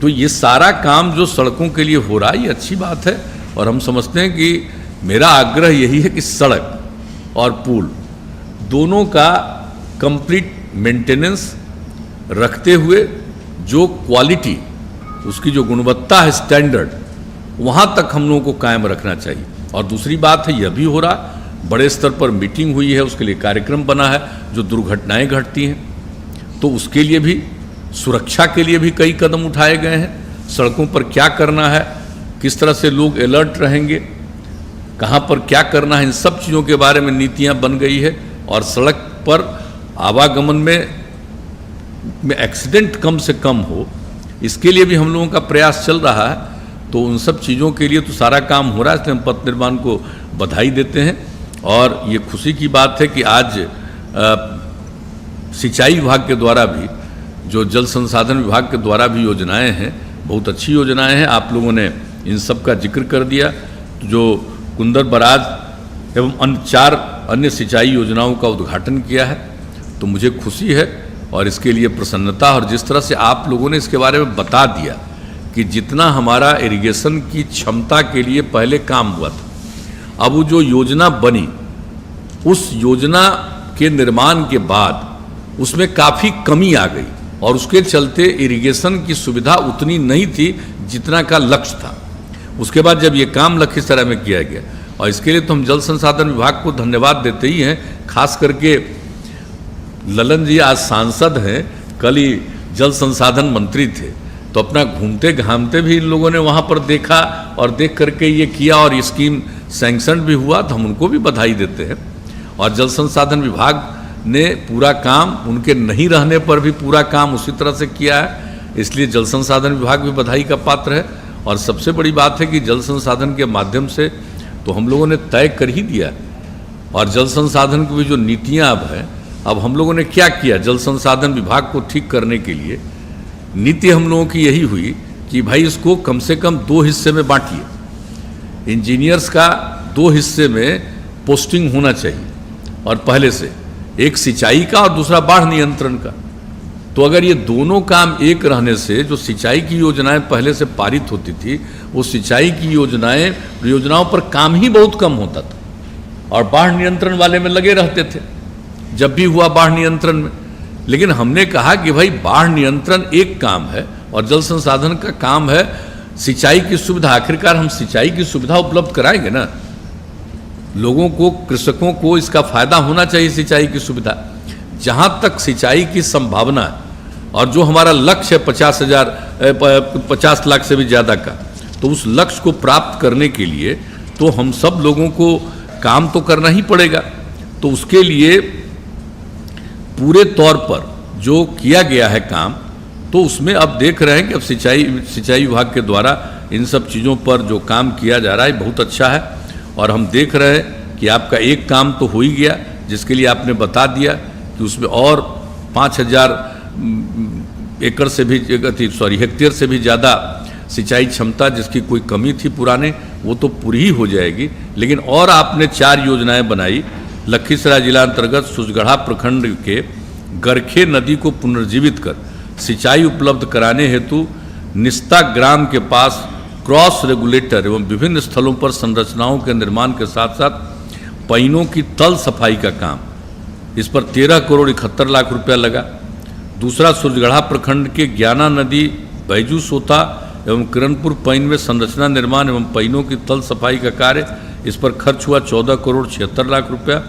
तो ये सारा काम जो सड़कों के लिए हो रहा है ये अच्छी बात है, और हम समझते हैं कि मेरा आग्रह यही है कि सड़क और पुल दोनों का कंप्लीट मेंटेनेंस रखते हुए जो क्वालिटी, उसकी जो गुणवत्ता है, स्टैंडर्ड, वहाँ तक हम लोगों को कायम रखना चाहिए। और दूसरी बात है, यह भी हो रहा, बड़े स्तर पर मीटिंग हुई है, उसके लिए कार्यक्रम बना है, जो दुर्घटनाएं घटती हैं तो उसके लिए भी, सुरक्षा के लिए भी कई कदम उठाए गए हैं। सड़कों पर क्या करना है, किस तरह से लोग अलर्ट रहेंगे, कहाँ पर क्या करना है, इन सब चीज़ों के बारे में नीतियाँ बन गई है। और सड़क पर आवागमन में एक्सीडेंट कम से कम हो, इसके लिए भी हम लोगों का प्रयास चल रहा है। तो उन सब चीज़ों के लिए तो सारा काम हो रहा है, इसलिए हम पथ निर्माण को बधाई देते हैं। और ये खुशी की बात है कि आज सिंचाई विभाग के द्वारा भी, जो जल संसाधन विभाग के द्वारा भी योजनाएं हैं, बहुत अच्छी योजनाएं हैं, आप लोगों ने इन सब का जिक्र कर दिया। जो कुंदर बराज एवं 4 अन्य सिंचाई योजनाओं का उद्घाटन किया है, तो मुझे खुशी है और इसके लिए प्रसन्नता। और जिस तरह से आप लोगों ने इसके बारे में बता दिया कि जितना हमारा इरिगेशन की क्षमता के लिए पहले काम हुआ था, अब वो जो योजना बनी, उस योजना के निर्माण के बाद उसमें काफ़ी कमी आ गई, और उसके चलते इरिगेशन की सुविधा उतनी नहीं थी जितना का लक्ष्य था। उसके बाद जब ये काम लखीसराय में किया गया, और इसके लिए तो हम जल संसाधन विभाग को धन्यवाद देते ही हैं। खास करके ललन जी आज सांसद हैं, कल ही जल संसाधन मंत्री थे, तो अपना घूमते घामते भी इन लोगों ने वहाँ पर देखा और देख करके ये किया, और ये स्कीम सैंक्शन भी हुआ, तो हम उनको भी बधाई देते हैं। और जल संसाधन विभाग ने पूरा काम, उनके नहीं रहने पर भी पूरा काम उसी तरह से किया है, इसलिए जल संसाधन विभाग भी बधाई का पात्र है। और सबसे बड़ी बात है कि जल संसाधन के माध्यम से तो हम लोगों ने तय कर ही दिया, और जल संसाधन की भी जो नीतियाँ अब हैं, अब हम लोगों ने क्या किया, जल संसाधन विभाग को ठीक करने के लिए नीति हम लोगों की यही हुई कि भाई इसको कम से कम 2 हिस्से में बांटिए। इंजीनियर्स का 2 हिस्से में पोस्टिंग होना चाहिए, और पहले से एक सिंचाई का और दूसरा बाढ़ नियंत्रण का। तो अगर ये दोनों काम एक रहने से जो सिंचाई की योजनाएं पहले से पारित होती थी, वो सिंचाई की योजनाओं पर काम ही बहुत कम होता था, और बाढ़ नियंत्रण वाले में लगे रहते थे जब भी हुआ बाढ़ नियंत्रण में। लेकिन हमने कहा कि भाई बाढ़ नियंत्रण एक काम है और जल संसाधन का काम है सिंचाई की सुविधा। आखिरकार हम सिंचाई की सुविधा उपलब्ध कराएंगे ना, लोगों को, कृषकों को इसका फायदा होना चाहिए सिंचाई की सुविधा। जहाँ तक सिंचाई की संभावना है और जो हमारा लक्ष्य है 50 लाख से भी ज़्यादा का, तो उस लक्ष्य को प्राप्त करने के लिए तो हम सब लोगों को काम तो करना ही पड़ेगा। तो उसके लिए पूरे तौर पर जो किया गया है काम, तो उसमें अब देख रहे हैं कि अब सिंचाई विभाग के द्वारा इन सब चीज़ों पर जो काम किया जा रहा है बहुत अच्छा है। और हम देख रहे हैं कि आपका एक काम तो हो ही गया, जिसके लिए आपने बता दिया कि उसमें और 5000 एकड़ से भी हेक्टेयर से भी ज़्यादा सिंचाई क्षमता जिसकी कोई कमी थी पुराने, वो तो पूरी ही हो जाएगी। लेकिन और आपने 4 योजनाएं बनाई। लखीसराय जिला अंतर्गत सुजगढ़ा प्रखंड के गरखे नदी को पुनर्जीवित कर सिंचाई उपलब्ध कराने हेतु निस्ता ग्राम के पास क्रॉस रेगुलेटर एवं विभिन्न स्थलों पर संरचनाओं के निर्माण के साथ साथ पइनों की तल सफाई का काम, इस पर 13 करोड़ 71 लाख रुपया लगा। दूसरा, सुरजगढ़ा प्रखंड के ज्ञाना नदी, बैजू सोता एवं किरणपुर पइन में संरचना निर्माण एवं पइनों की तल सफाई का कार्य, इस पर खर्च हुआ 14 करोड़ 76 लाख रुपया।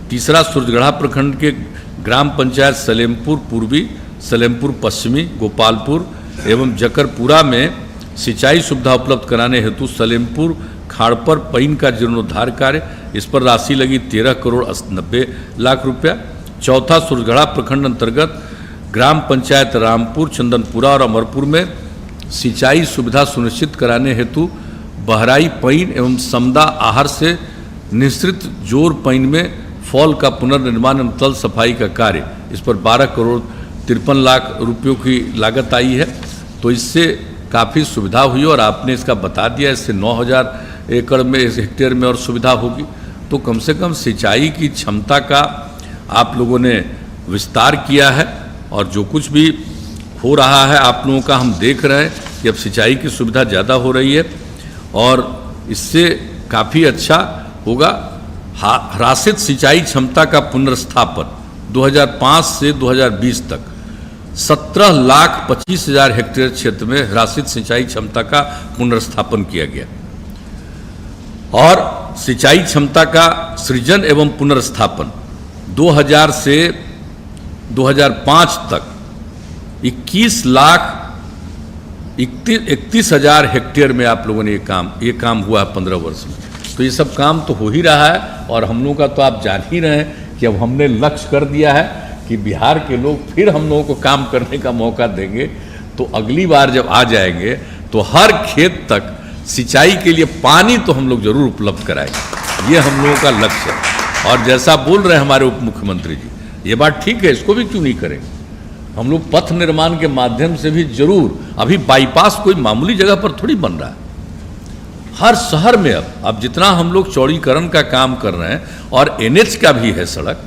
तीसरा, सुरजगढ़ा प्रखंड के ग्राम पंचायत सलेमपुर पूर्वी, सलेमपुर पश्चिमी, गोपालपुर एवं जकरपुरा में सिंचाई सुविधा उपलब्ध कराने हेतु सलेमपुर खाड़पर पइन का जीर्णोद्धार कार्य, इस पर राशि लगी 13 करोड़ 90 लाख रुपया। चौथा, सुरजगढ़ा प्रखंड अंतर्गत ग्राम पंचायत रामपुर, चंदनपुरा और अमरपुर में सिंचाई सुविधा सुनिश्चित कराने हेतु बहराई पइन एवं समदा आहर से निश्रित जोर पइन में फॉल का पुनर्निर्माण एवं तल सफाई का कार्य, इस पर 12 करोड़ 53 लाख रुपयों की लागत आई है। तो इससे काफ़ी सुविधा हुई और आपने इसका बता दिया, इससे 9000 एकड़ में, इस हेक्टेयर में और सुविधा होगी। तो कम से कम सिंचाई की क्षमता का आप लोगों ने विस्तार किया है और जो कुछ भी हो रहा है आप लोगों का हम देख रहे हैं कि अब सिंचाई की सुविधा ज़्यादा हो रही है और इससे काफ़ी अच्छा होगा। ह्रासित सिंचाई क्षमता का पुनर्स्थापन 2005 से 2020 तक 17,25,000 हेक्टेयर क्षेत्र में ह्रासित सिंचाई क्षमता का पुनर्स्थापन किया गया और सिंचाई क्षमता का सृजन एवं पुनर्स्थापन 2000 से 2005 तक 21,31,000 हेक्टेयर में आप लोगों ने ये काम हुआ है 15 वर्ष में। तो ये सब काम तो हो ही रहा है और हम लोगों का तो आप जान ही रहे हैं कि अब हमने लक्ष्य कर दिया है कि बिहार के लोग फिर हम लोगों को काम करने का मौका देंगे। तो अगली बार जब आ जाएंगे तो हर खेत तक सिंचाई के लिए पानी तो हम लोग जरूर उपलब्ध कराएंगे, ये हम लोगों का लक्ष्य है। और जैसा बोल रहे हैं हमारे उप मुख्यमंत्री जी, ये बात ठीक है, इसको भी क्यों नहीं करेंगे। हम लोग पथ निर्माण के माध्यम से भी जरूर, अभी बाईपास कोई मामूली जगह पर थोड़ी बन रहा है, हर शहर में अब जितना हम लोग चौड़ीकरण का काम कर रहे हैं और एनएच का भी है सड़क,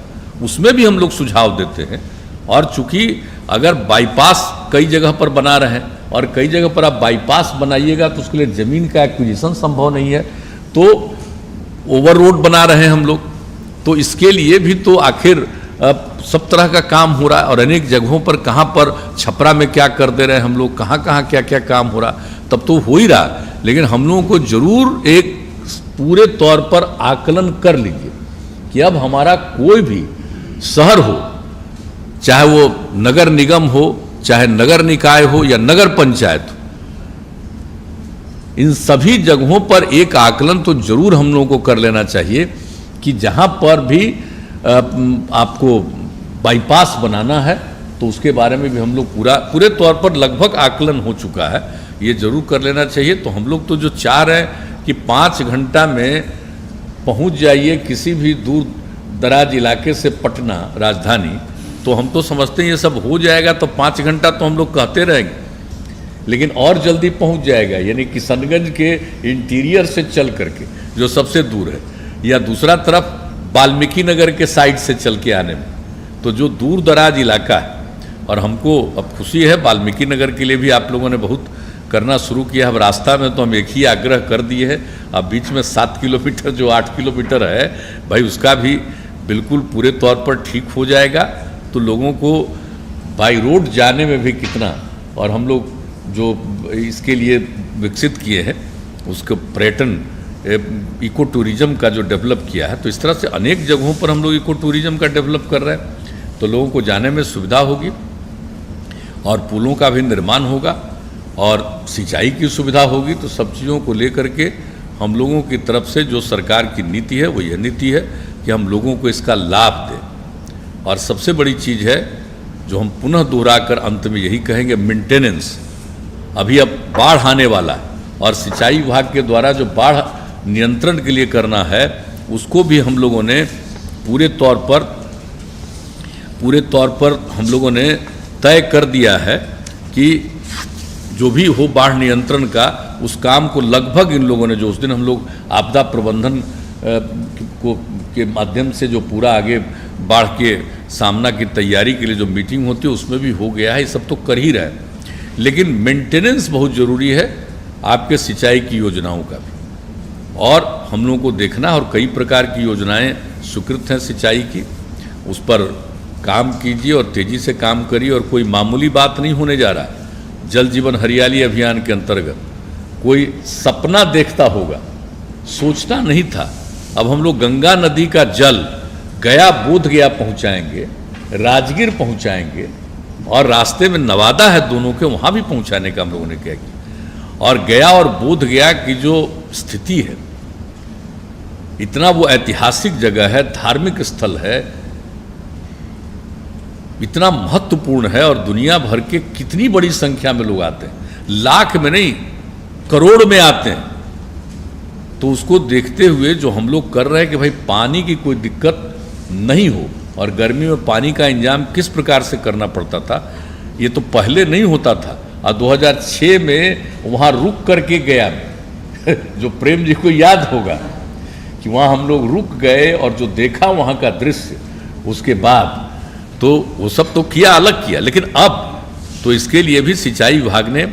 उसमें भी हम लोग सुझाव देते हैं। और चूंकि अगर बाईपास कई जगह पर बना रहे हैं और कई जगह पर आप बाईपास बनाइएगा तो उसके लिए ज़मीन का एक्विजिशन संभव नहीं है, तो ओवर रोड बना रहे हैं हम लोग, तो इसके लिए भी तो आखिर सब तरह का काम हो रहा है। और अनेक जगहों पर कहाँ पर छपरा में क्या कर दे रहे हैं हम लोग, कहाँ कहाँ क्या क्या काम हो रहा, तब तो हो ही रहा। लेकिन हम लोगों को जरूर एक पूरे तौर पर आकलन कर लीजिए कि अब हमारा कोई भी शहर हो, चाहे वो नगर निगम हो, चाहे नगर निकाय हो या नगर पंचायत हो, इन सभी जगहों पर एक आकलन तो जरूर हम लोगों को कर लेना चाहिए कि जहां पर भी आपको बाईपास बनाना है तो उसके बारे में भी हम लोग पूरे तौर पर लगभग आकलन हो चुका है, ये जरूर कर लेना चाहिए। तो हम लोग तो जो चाह रहे हैं कि 5 घंटा में पहुंच जाइए किसी भी दूर दराज इलाके से पटना राजधानी, तो हम तो समझते हैं ये सब हो जाएगा। तो 5 घंटा तो हम लोग कहते रहेंगे, लेकिन और जल्दी पहुंच जाएगा, यानी किशनगंज के इंटीरियर से चल करके जो सबसे दूर है, या दूसरा तरफ वाल्मीकि नगर के साइड से चल के आने में, तो जो दूर दराज इलाका है। और हमको अब खुशी है, वाल्मीकि नगर के लिए भी आप लोगों ने बहुत करना शुरू किया। अब रास्ता में तो हम एक ही आग्रह कर दिए है, अब बीच में 7 किलोमीटर जो 8 किलोमीटर है भाई, उसका भी बिल्कुल पूरे तौर पर ठीक हो जाएगा। तो लोगों को बाई रोड जाने में भी कितना, और हम लोग जो इसके लिए विकसित किए हैं उसको पर्यटन इको टूरिज्म का जो डेवलप किया है, तो इस तरह से अनेक जगहों पर हम लोग इको टूरिज्म का डेवलप कर रहे हैं, तो लोगों को जाने में सुविधा होगी और पुलों का भी निर्माण होगा और सिंचाई की सुविधा होगी। तो सब चीज़ों को लेकर के हम लोगों की तरफ से जो सरकार की नीति है वो यह नीति है कि हम लोगों को इसका लाभ दें। और सबसे बड़ी चीज़ है जो हम पुनः दोहराकर अंत में यही कहेंगे, मेंटेनेंस। अभी अब बाढ़ आने वाला है और सिंचाई विभाग के द्वारा जो बाढ़ नियंत्रण के लिए करना है उसको भी हम लोगों ने पूरे तौर पर हम लोगों ने तय कर दिया है कि जो भी हो बाढ़ नियंत्रण का, उस काम को लगभग इन लोगों ने, जो उस दिन हम लोग आपदा प्रबंधन के माध्यम से जो पूरा आगे बाढ़ के सामना की तैयारी के लिए जो मीटिंग होती है उसमें भी हो गया है, ये सब तो कर ही रहे हैं। लेकिन मेंटेनेंस बहुत ज़रूरी है आपके सिंचाई की योजनाओं का भी, और हम लोगों को देखना, और कई प्रकार की योजनाएं स्वीकृत हैं सिंचाई की, उस पर काम कीजिए और तेज़ी से काम करिए। और कोई मामूली बात नहीं होने जा रहा। जल जीवन हरियाली अभियान के अंतर्गत कोई सपना देखता होगा, सोचना नहीं था, अब हम लोग गंगा नदी का जल गया बोध गया पहुंचाएंगे, राजगीर पहुंचाएंगे, और रास्ते में नवादा है दोनों के, वहाँ भी पहुंचाने का हम लोगों ने क्या किया। और गया और बोध गया की जो स्थिति है, इतना वो ऐतिहासिक जगह है, धार्मिक स्थल है, इतना महत्वपूर्ण है, और दुनिया भर के कितनी बड़ी संख्या में लोग आते हैं, लाख में नहीं करोड़ में आते हैं। तो उसको देखते हुए जो हम लोग कर रहे हैं कि भाई पानी की कोई दिक्कत नहीं हो, और गर्मी में पानी का इंतजाम किस प्रकार से करना पड़ता था, ये तो पहले नहीं होता था। और 2006 में वहाँ रुक करके गया जो प्रेम जी को याद होगा कि वहाँ हम लोग रुक गए और जो देखा वहाँ का दृश्य, उसके बाद तो वो सब तो किया, अलग किया। लेकिन अब तो इसके लिए भी सिंचाई विभाग ने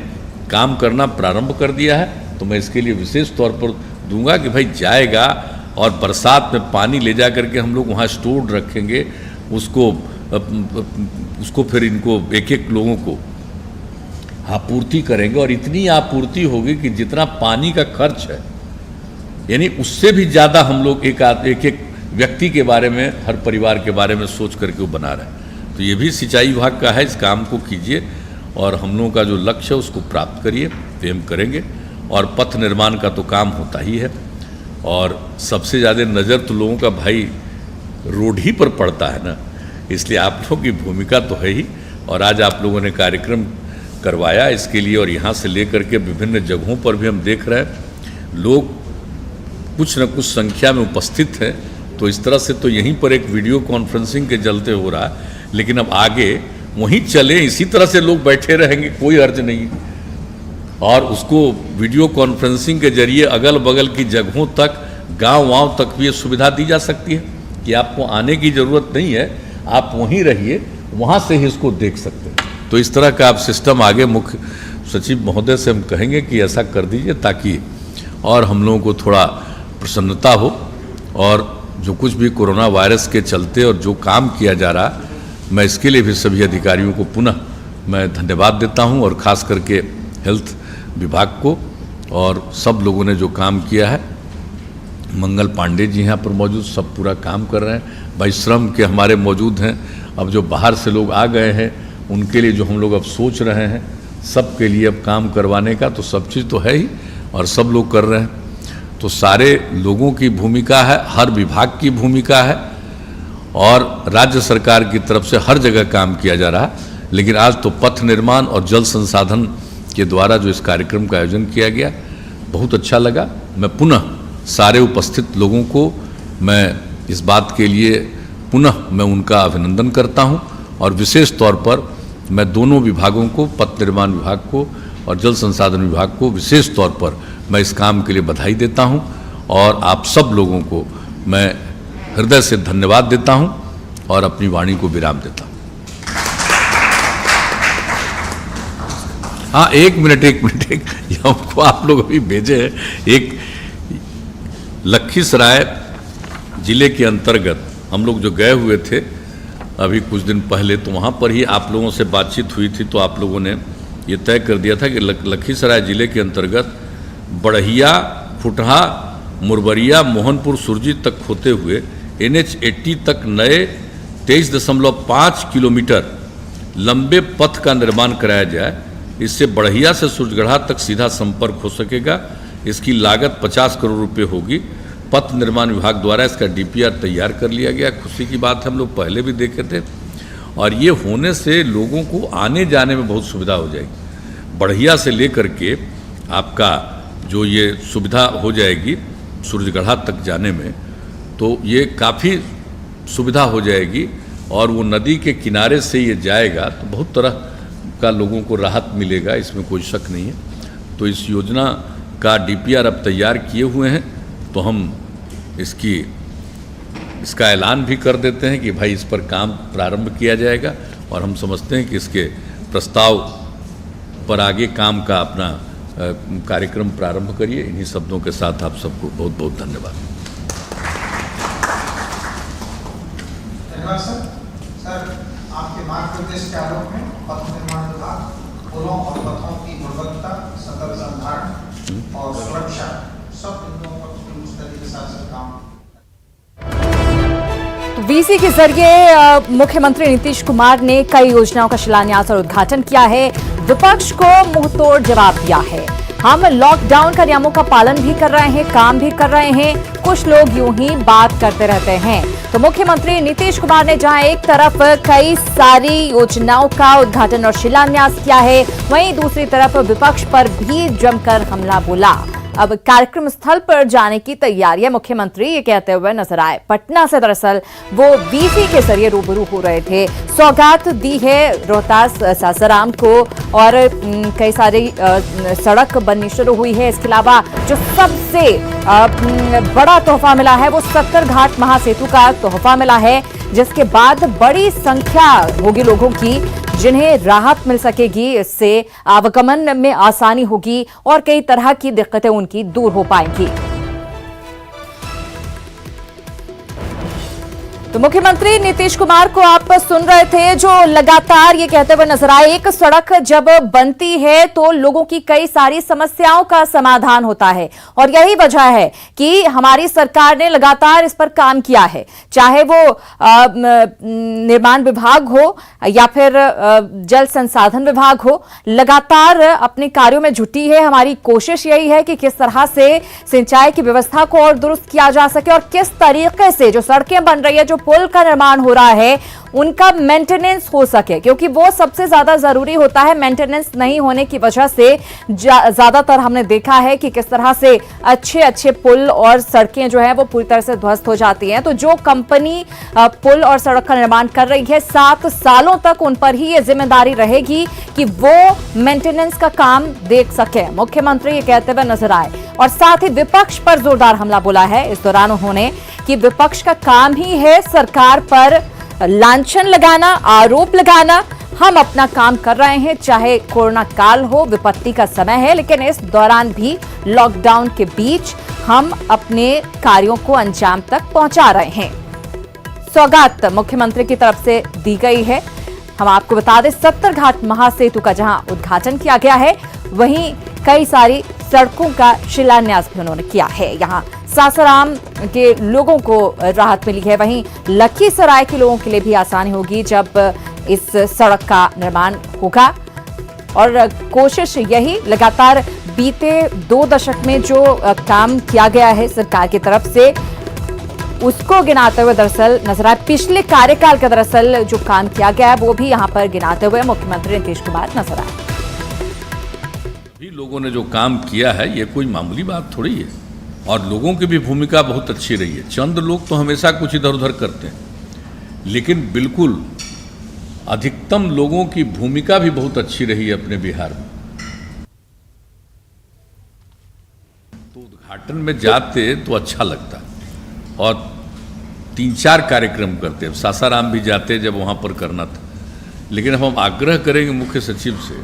काम करना प्रारंभ कर दिया है। तो मैं इसके लिए विशेष तौर पर दूंगा कि भाई जाएगा और बरसात में पानी ले जा करके हम लोग वहाँ स्टोर रखेंगे, उसको फिर इनको एक एक लोगों को आपूर्ति करेंगे और इतनी आपूर्ति होगी कि जितना पानी का खर्च है यानी उससे भी ज़्यादा हम लोग एक एक व्यक्ति के बारे में, हर परिवार के बारे में सोच करके वो बना रहे हैं। तो ये भी सिंचाई विभाग का है, इस काम को कीजिए और हम लोगों का जो लक्ष्य है उसको प्राप्त करिए, तो हम करेंगे। और पथ निर्माण का तो काम होता ही है और सबसे ज़्यादा नज़र तो लोगों का भाई रोड ही पर पड़ता है ना, इसलिए आप लोगों की भूमिका तो है ही। और आज आप लोगों ने कार्यक्रम करवाया इसके लिए और यहाँ से लेकर के विभिन्न जगहों पर भी हम देख रहे हैं लोग कुछ न कुछ संख्या में उपस्थित हैं। तो इस तरह से तो यहीं पर एक वीडियो कॉन्फ्रेंसिंग के चलते हो रहा है, लेकिन अब आगे वहीं चले, इसी तरह से लोग बैठे रहेंगे, कोई अर्ज नहीं। और उसको वीडियो कॉन्फ्रेंसिंग के जरिए अगल बगल की जगहों तक, गांव तक भी ये सुविधा दी जा सकती है कि आपको आने की ज़रूरत नहीं है, आप वहीं रहिए, वहाँ से ही इसको देख सकते हैं। तो इस तरह का आप सिस्टम आगे मुख्य सचिव महोदय से हम कहेंगे कि ऐसा कर दीजिए ताकि और हम लोगों को थोड़ा प्रसन्नता हो। और जो कुछ भी कोरोना वायरस के चलते और जो काम किया जा रहा, मैं इसके लिए भी सभी अधिकारियों को पुनः मैं धन्यवाद देता हूं और ख़ास करके हेल्थ विभाग को और सब लोगों ने जो काम किया है। मंगल पांडे जी यहाँ पर मौजूद, सब पूरा काम कर रहे हैं। भाई श्रम के हमारे मौजूद हैं, अब जो बाहर से लोग आ गए हैं उनके लिए जो हम लोग अब सोच रहे हैं सबके लिए अब काम करवाने का, तो सब चीज़ तो है ही और सब लोग कर रहे हैं। तो सारे लोगों की भूमिका है, हर विभाग की भूमिका है और राज्य सरकार की तरफ से हर जगह काम किया जा रहा है। लेकिन आज तो पथ निर्माण और जल संसाधन के द्वारा जो इस कार्यक्रम का आयोजन किया गया बहुत अच्छा लगा। मैं पुनः सारे उपस्थित लोगों को मैं इस बात के लिए पुनः मैं उनका अभिनंदन करता हूं और विशेष तौर पर मैं दोनों विभागों को, पथ निर्माण विभाग को और जल संसाधन विभाग को विशेष तौर पर मैं इस काम के लिए बधाई देता हूं और आप सब लोगों को मैं हृदय से धन्यवाद देता हूं और अपनी वाणी को विराम देता हूं। हाँ, एक मिनट ये हमको आप लोग अभी भेजे हैं। एक लखीसराय जिले के अंतर्गत हम लोग जो गए हुए थे अभी कुछ दिन पहले, तो वहाँ पर ही आप लोगों से बातचीत हुई थी। तो आप लोगों ने ये तय कर दिया था कि लखीसराय जिले के अंतर्गत बढ़िया, फुटहा, मुरबरिया, मोहनपुर, सुरजी तक होते हुए NH 80 तक नए 23.5 किलोमीटर लंबे पथ का निर्माण कराया जाए। इससे बढ़िया से सूरजगढ़ा तक सीधा संपर्क हो सकेगा। इसकी लागत 50 करोड़ रुपए होगी। पथ निर्माण विभाग द्वारा इसका DPR तैयार कर लिया गया। खुशी की बात है, हम लोग पहले भी देखे थे और ये होने से लोगों को आने जाने में बहुत सुविधा हो जाएगी। बढ़िया से लेकर के आपका जो ये सुविधा हो जाएगी सूरजगढ़ा तक जाने में, तो ये काफ़ी सुविधा हो जाएगी और वो नदी के किनारे से ये जाएगा तो बहुत तरह का लोगों को राहत मिलेगा, इसमें कोई शक नहीं है। तो इस योजना का DPR अब तैयार किए हुए हैं, तो हम इसका ऐलान भी कर देते हैं कि भाई इस पर काम प्रारंभ किया जाएगा और हम समझते हैं कि इसके प्रस्ताव पर आगे काम का अपना कार्यक्रम प्रारंभ करिए। इन्हीं शब्दों के साथ आप सबको बहुत बहुत धन्यवाद। सर, आपके मार्गदर्शन के आलोक में पथ निर्माण विभाग पुलों और पथों की गुणवत्ता, सतत संधारण और सुरक्षा सब बिंदुओं पर उच्च तरीके से काम। वीसी के जरिए मुख्यमंत्री नीतीश कुमार ने कई योजनाओं का शिलान्यास और उद्घाटन किया है। विपक्ष को मुंहतोड़ जवाब दिया है। हम लॉकडाउन का नियमों का पालन भी कर रहे हैं, काम भी कर रहे हैं, कुछ लोग यूं ही बात करते रहते हैं। तो मुख्यमंत्री नीतीश कुमार ने जहां एक तरफ कई सारी योजनाओं का उद्घाटन और शिलान्यास किया है, वहीं दूसरी तरफ विपक्ष पर भी जमकर हमला बोला। अब कार्यक्रम स्थल पर जाने की तैयारी है। मुख्यमंत्री ये कहते हुए नजर आए। पटना से दरअसल वो वीसी के जरिए रूबरू हो रहे थे। सौगात दी है रोहतास सासाराम को और कई सारी सड़क बननी शुरू हुई है। इसके अलावा जो सबसे बड़ा तोहफा मिला है वो सक्कर घाट महासेतु का तोहफा मिला है, जिसके बाद बड़ी संख्या होगी लोगों की जिन्हें राहत मिल सकेगी। इससे आवागमन में आसानी होगी और कई तरह की दिक्कतें उनकी दूर हो पाएंगी। तो मुख्यमंत्री नीतीश कुमार को आप सुन रहे थे, जो लगातार ये कहते हुए नजर आए, एक सड़क जब बनती है तो लोगों की कई सारी समस्याओं का समाधान होता है और यही वजह है कि हमारी सरकार ने लगातार इस पर काम किया है। चाहे वो निर्माण विभाग हो या फिर जल संसाधन विभाग हो, लगातार अपने कार्यों में जुटी है। हमारी कोशिश यही है कि किस तरह से सिंचाई की व्यवस्था को और दुरुस्त किया जा सके और किस तरीके से जो सड़कें बन रही है, जो पुल का निर्माण हो रहा है, उनका मेंटेनेंस हो सके, क्योंकि वो सबसे ज्यादा जरूरी होता है। मेंटेनेंस नहीं होने की वजह से ज्यादातर हमने देखा है कि किस तरह से अच्छे पुल और सड़कें जो है वो पूरी तरह से ध्वस्त हो जाती हैं। तो जो कंपनी पुल और सड़क का निर्माण कर रही है, 7 सालों तक उन पर ही ये जिम्मेदारी रहेगी कि वो मेंटेनेंस का काम देख सके। मुख्यमंत्री ये कहते हुए नजर आए और साथ ही विपक्ष पर जोरदार हमला बोला है इस दौरान उन्होंने कि विपक्ष का काम ही है सरकार पर लांछन लगाना, आरोप लगाना। हम अपना काम कर रहे हैं, चाहे कोरोना काल हो, विपत्ति का समय है, लेकिन इस दौरान भी लॉकडाउन के बीच हम अपने कार्यों को अंजाम तक पहुंचा रहे हैं। सौगात मुख्यमंत्री की तरफ से दी गई है। हम आपको बता दें, 70 घाट महासेतु का जहां उद्घाटन किया गया है, वहीं कई सारी सड़कों का शिलान्यास भी उन्होंने किया है। यहाँ सासाराम के लोगों को राहत मिली है, वहीं लखीसराय के लोगों के लिए भी आसानी होगी जब इस सड़क का निर्माण होगा। और कोशिश यही लगातार बीते 2 दशक में जो काम किया गया है सरकार की तरफ से, उसको गिनाते हुए दरअसल नजर आए। पिछले कार्यकाल का दरअसल जो काम किया गया है वो भी यहाँ पर गिनाते हुए मुख्यमंत्री नीतीश कुमार नजर आए। भी लोगों ने जो काम किया है ये कोई मामूली बात थोड़ी है और लोगों की भी भूमिका बहुत अच्छी रही है। चंद लोग तो हमेशा कुछ इधर उधर करते हैं, लेकिन बिल्कुल अधिकतम लोगों की भूमिका भी बहुत अच्छी रही है अपने बिहार में। तो उद्घाटन में जाते तो अच्छा लगता और 3-4 कार्यक्रम करते। अब सासाराम भी जाते जब वहाँ पर करना था, लेकिन अब हम आग्रह करेंगे मुख्य सचिव से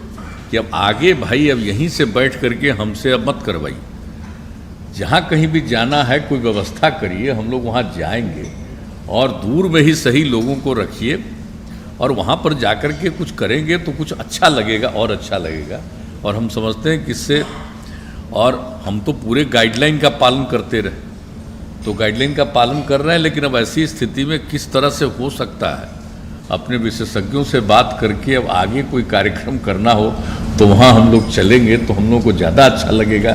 कि अब आगे भाई अब यहीं से बैठ करके हमसे अब मत करवाइए। जहाँ कहीं भी जाना है कोई व्यवस्था करिए, हम लोग वहाँ जाएंगे और दूर में ही सही लोगों को रखिए और वहाँ पर जाकर के कुछ करेंगे तो कुछ अच्छा लगेगा और अच्छा लगेगा। और हम समझते हैं कि इससे, और हम तो पूरे गाइडलाइन का पालन करते रहे, तो गाइडलाइन का पालन कर रहे हैं, लेकिन अब ऐसी स्थिति में किस तरह से हो सकता है, अपने विशेषज्ञों से बात करके अब आगे कोई कार्यक्रम करना हो तो वहाँ हम लोग चलेंगे तो हम लोग को ज़्यादा अच्छा लगेगा।